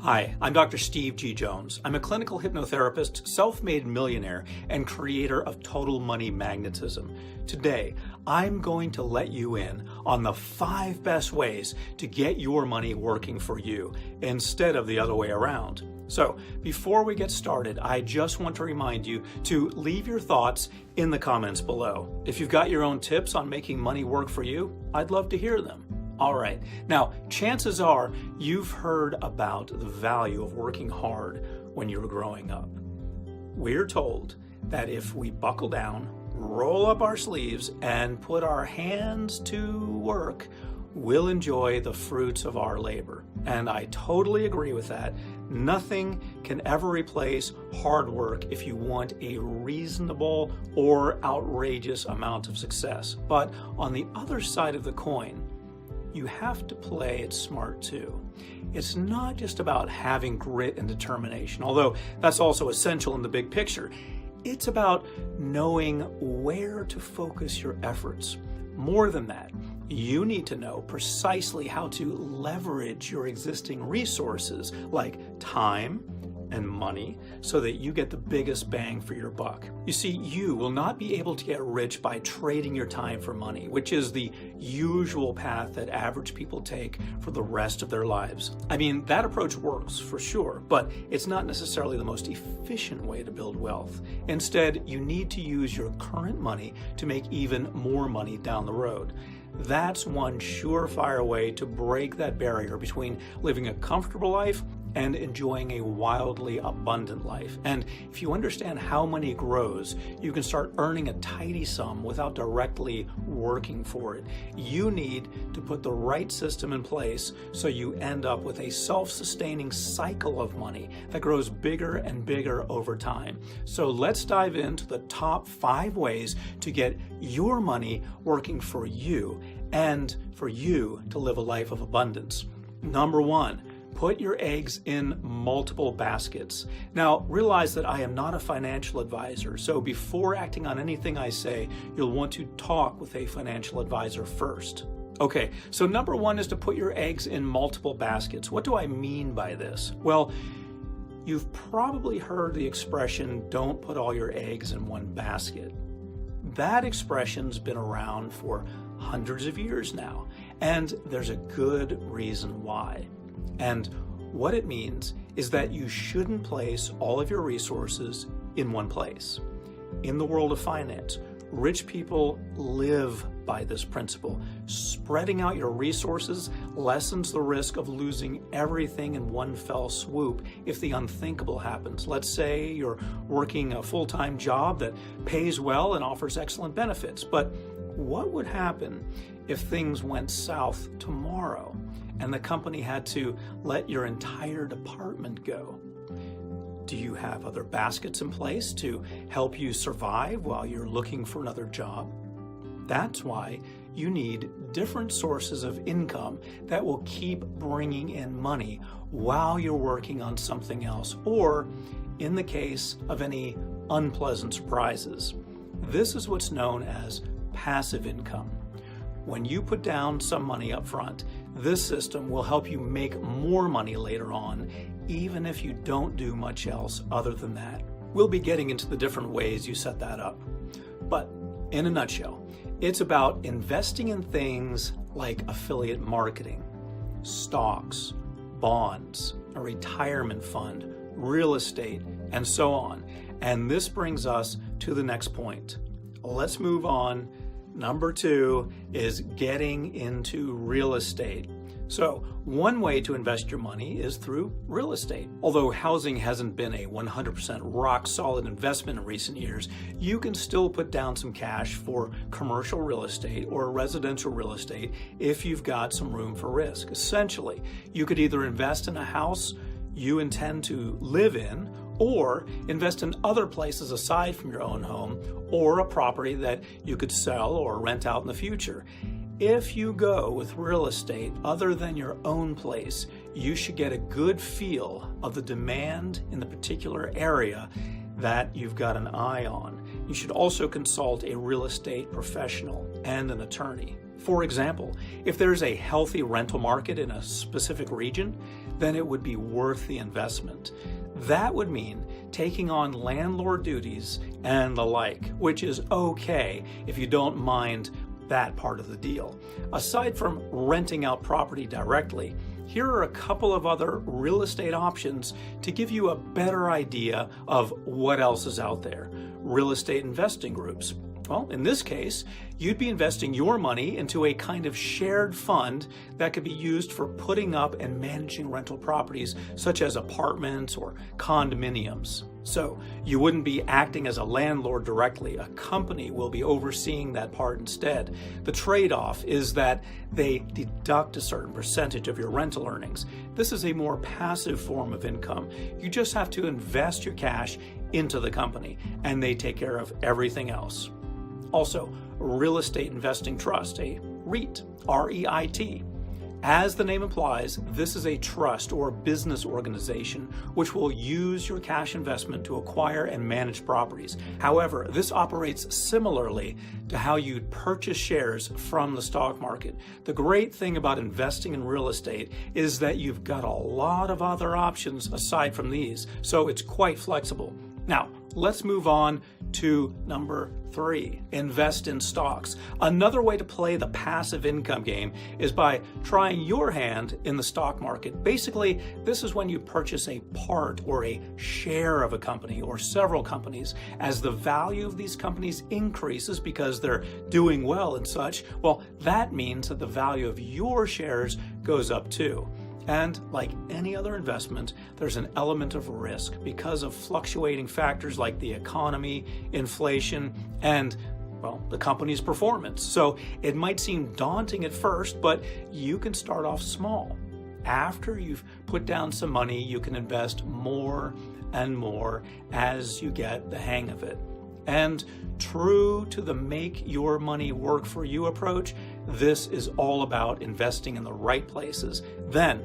Hi, I'm Dr. Steve G. Jones. I'm a clinical hypnotherapist, self-made millionaire, and creator of Total Money Magnetism. Today, I'm going to let you in on the 5 best ways to get your money working for you instead of the other way around. So, before we get started, I just want to remind you to leave your thoughts in the comments below. If you've got your own tips on making money work for you, I'd love to hear them. All right, now chances are you've heard about the value of working hard when you're growing up. We're told that if we buckle down, roll up our sleeves, and put our hands to work, we'll enjoy the fruits of our labor. And I totally agree with that. Nothing can ever replace hard work if you want a reasonable or outrageous amount of success. But on the other side of the coin, you have to play it smart too. It's not just about having grit and determination, although that's also essential in the big picture. It's about knowing where to focus your efforts. More than that, you need to know precisely how to leverage your existing resources like time and money so that you get the biggest bang for your buck. You see, you will not be able to get rich by trading your time for money, which is the usual path that average people take for the rest of their lives. I mean, that approach works for sure, but it's not necessarily the most efficient way to build wealth. Instead, you need to use your current money to make even more money down the road. That's one surefire way to break that barrier between living a comfortable life and enjoying a wildly abundant life. And if you understand how money grows, you can start earning a tidy sum without directly working for it. You need to put the right system in place so you end up with a self-sustaining cycle of money that grows bigger and bigger over time. So let's dive into the top 5 ways to get your money working for you and for you to live a life of abundance. Number 1, put your eggs in multiple baskets. Now, realize that I am not a financial advisor, so before acting on anything I say, you'll want to talk with a financial advisor first. Okay, so number 1 is to put your eggs in multiple baskets. What do I mean by this? Well, you've probably heard the expression, don't put all your eggs in one basket. That expression's been around for hundreds of years now, and there's a good reason why. And what it means is that you shouldn't place all of your resources in one place. In the world of finance, rich people live by this principle. Spreading out your resources lessens the risk of losing everything in one fell swoop if the unthinkable happens. Let's say you're working a full-time job that pays well and offers excellent benefits, but what would happen if things went south tomorrow and the company had to let your entire department go? Do you have other baskets in place to help you survive while you're looking for another job? That's why you need different sources of income that will keep bringing in money while you're working on something else, or in the case of any unpleasant surprises. This is what's known as passive income. When you put down some money up front, this system will help you make more money later on, even if you don't do much else other than that. We'll be getting into the different ways you set that up. But in a nutshell, it's about investing in things like affiliate marketing, stocks, bonds, a retirement fund, real estate, and so on. And this brings us to the next point. Let's move on. Number 2 is getting into real estate. So one way to invest your money is through real estate. Although housing hasn't been a 100% rock solid investment in recent years, you can still put down some cash for commercial real estate or residential real estate if you've got some room for risk. Essentially, you could either invest in a house you intend to live in, or invest in other places aside from your own home, or a property that you could sell or rent out in the future. If you go with real estate other than your own place, you should get a good feel of the demand in the particular area that you've got an eye on. You should also consult a real estate professional and an attorney. For example, if there's a healthy rental market in a specific region, then it would be worth the investment. That would mean taking on landlord duties and the like, which is okay if you don't mind that part of the deal. Aside from renting out property directly, here are a couple of other real estate options to give you a better idea of what else is out there. Real estate investing groups. Well, in this case, you'd be investing your money into a kind of shared fund that could be used for putting up and managing rental properties, such as apartments or condominiums. So you wouldn't be acting as a landlord directly. A company will be overseeing that part instead. The trade-off is that they deduct a certain percentage of your rental earnings. This is a more passive form of income. You just have to invest your cash into the company, and they take care of everything else. Also, real estate investing trust, a REIT, R-E-I-T. As the name implies, this is a trust or business organization which will use your cash investment to acquire and manage properties. However, this operates similarly to how you'd purchase shares from the stock market. The great thing about investing in real estate is that you've got a lot of other options aside from these, so it's quite flexible. Now, let's move on to number 3, invest in stocks. Another way to play the passive income game is by trying your hand in the stock market. Basically, this is when you purchase a part or a share of a company or several companies. As the value of these companies increases because they're doing well and such, well, that means that the value of your shares goes up too. And like any other investment, there's an element of risk because of fluctuating factors like the economy, inflation, and, well, the company's performance. So it might seem daunting at first, but you can start off small. After you've put down some money, you can invest more and more as you get the hang of it. And true to the make your money work for you approach, this is all about investing in the right places, then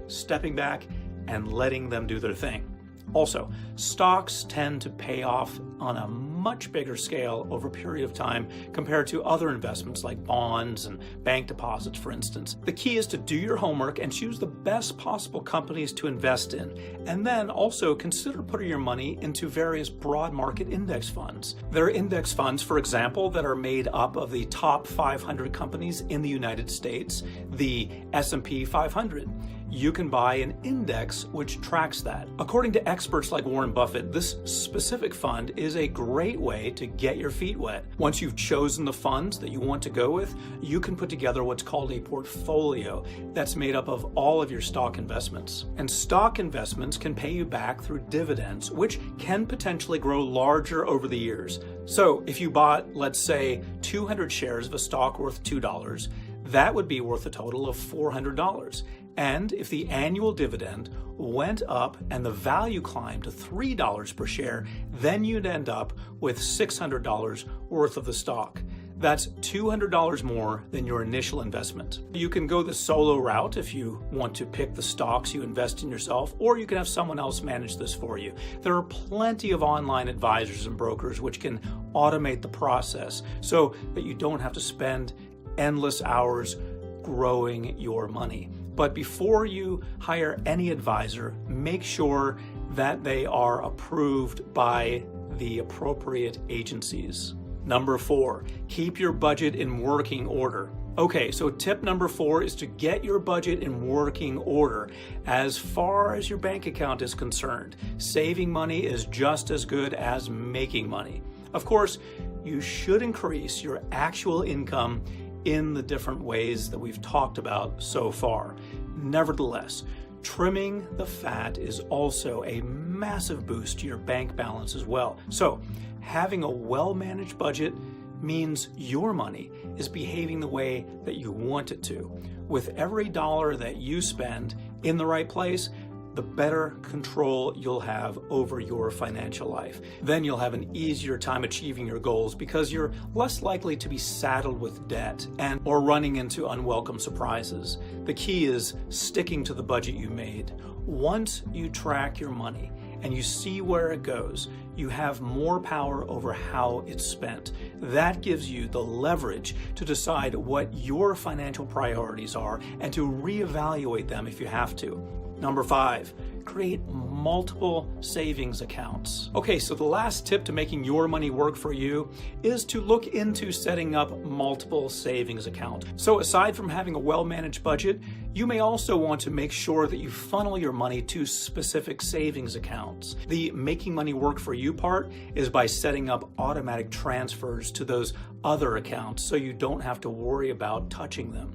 stepping back and letting them do their thing. Also, stocks tend to pay off on a much bigger scale over a period of time compared to other investments like bonds and bank deposits, for instance. The key is to do your homework and choose the best possible companies to invest in, and then also consider putting your money into various broad market index funds. There are index funds, for example, that are made up of the top 500 companies in the United States, the S&P 500. You can buy an index which tracks that. According to experts like Warren Buffett, this specific fund is a great way to get your feet wet. Once you've chosen the funds that you want to go with, you can put together what's called a portfolio that's made up of all of your stock investments. And stock investments can pay you back through dividends, which can potentially grow larger over the years. So if you bought, let's say, 200 shares of a stock worth $2, that would be worth a total of $400. And if the annual dividend went up and the value climbed to $3 per share, then you'd end up with $600 worth of the stock. That's $200 more than your initial investment. You can go the solo route if you want to pick the stocks you invest in yourself, or you can have someone else manage this for you. There are plenty of online advisors and brokers which can automate the process so that you don't have to spend endless hours growing your money. But before you hire any advisor, make sure that they are approved by the appropriate agencies. Number 4, keep your budget in working order. Okay, so tip number 4 is to get your budget in working order. As far as your bank account is concerned, saving money is just as good as making money. Of course, you should increase your actual income in the different ways that we've talked about so far. Nevertheless, trimming the fat is also a massive boost to your bank balance as well. So, having a well-managed budget means your money is behaving the way that you want it to. With every dollar that you spend in the right place, the better control you'll have over your financial life. Then you'll have an easier time achieving your goals because you're less likely to be saddled with debt or running into unwelcome surprises. The key is sticking to the budget you made. Once you track your money and you see where it goes, you have more power over how it's spent. That gives you the leverage to decide what your financial priorities are and to reevaluate them if you have to. Number 5, create multiple savings accounts. Okay, so the last tip to making your money work for you is to look into setting up multiple savings accounts. So aside from having a well-managed budget, you may also want to make sure that you funnel your money to specific savings accounts. The making money work for you part is by setting up automatic transfers to those other accounts so you don't have to worry about touching them.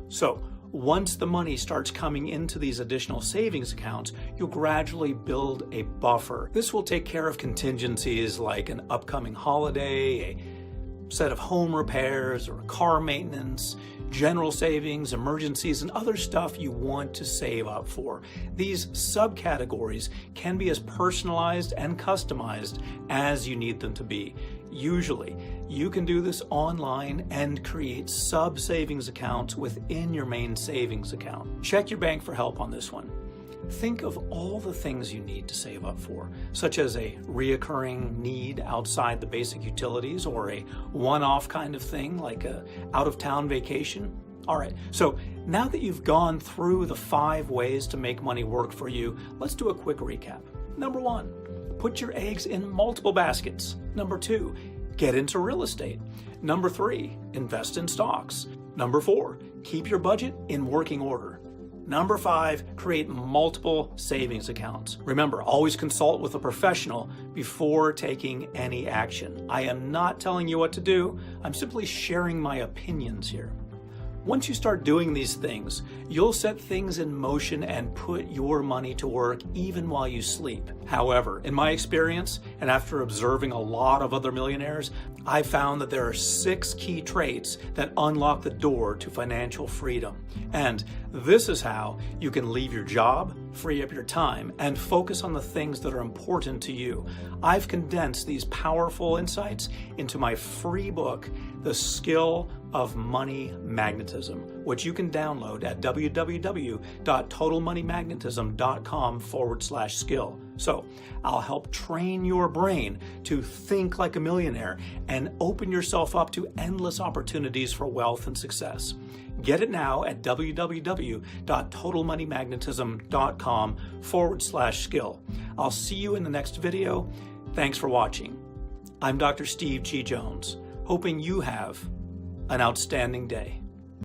So once the money starts coming into these additional savings accounts, you'll gradually build a buffer. This will take care of contingencies like an upcoming holiday, a set of home repairs, or car maintenance, general savings, emergencies, and other stuff you want to save up for. These subcategories can be as personalized and customized as you need them to be. Usually, you can do this online and create sub-savings accounts within your main savings account. Check your bank for help on this one. Think of all the things you need to save up for, such as a reoccurring need outside the basic utilities or a one-off kind of thing like a out-of-town vacation. All right, so now that you've gone through the 5 ways to make money work for you, let's do a quick recap. Number 1, put your eggs in multiple baskets. Number 2, get into real estate. Number 3, invest in stocks. Number 4, keep your budget in working order. Number 5, create multiple savings accounts. Remember, always consult with a professional before taking any action. I am not telling you what to do. I'm simply sharing my opinions here. Once you start doing these things, you'll set things in motion and put your money to work even while you sleep. However, in my experience, and after observing a lot of other millionaires, I found that there are 6 key traits that unlock the door to financial freedom. And this is how you can leave your job, free up your time, and focus on the things that are important to you. I've condensed these powerful insights into my free book, The Skill of Money Magnetism, which you can download at www.totalmoneymagnetism.com/skill. So I'll help train your brain to think like a millionaire and open yourself up to endless opportunities for wealth and success. Get it now at www.totalmoneymagnetism.com/skill. I'll see you in the next video. Thanks for watching. I'm Dr. Steve G. Jones, hoping you have an outstanding day.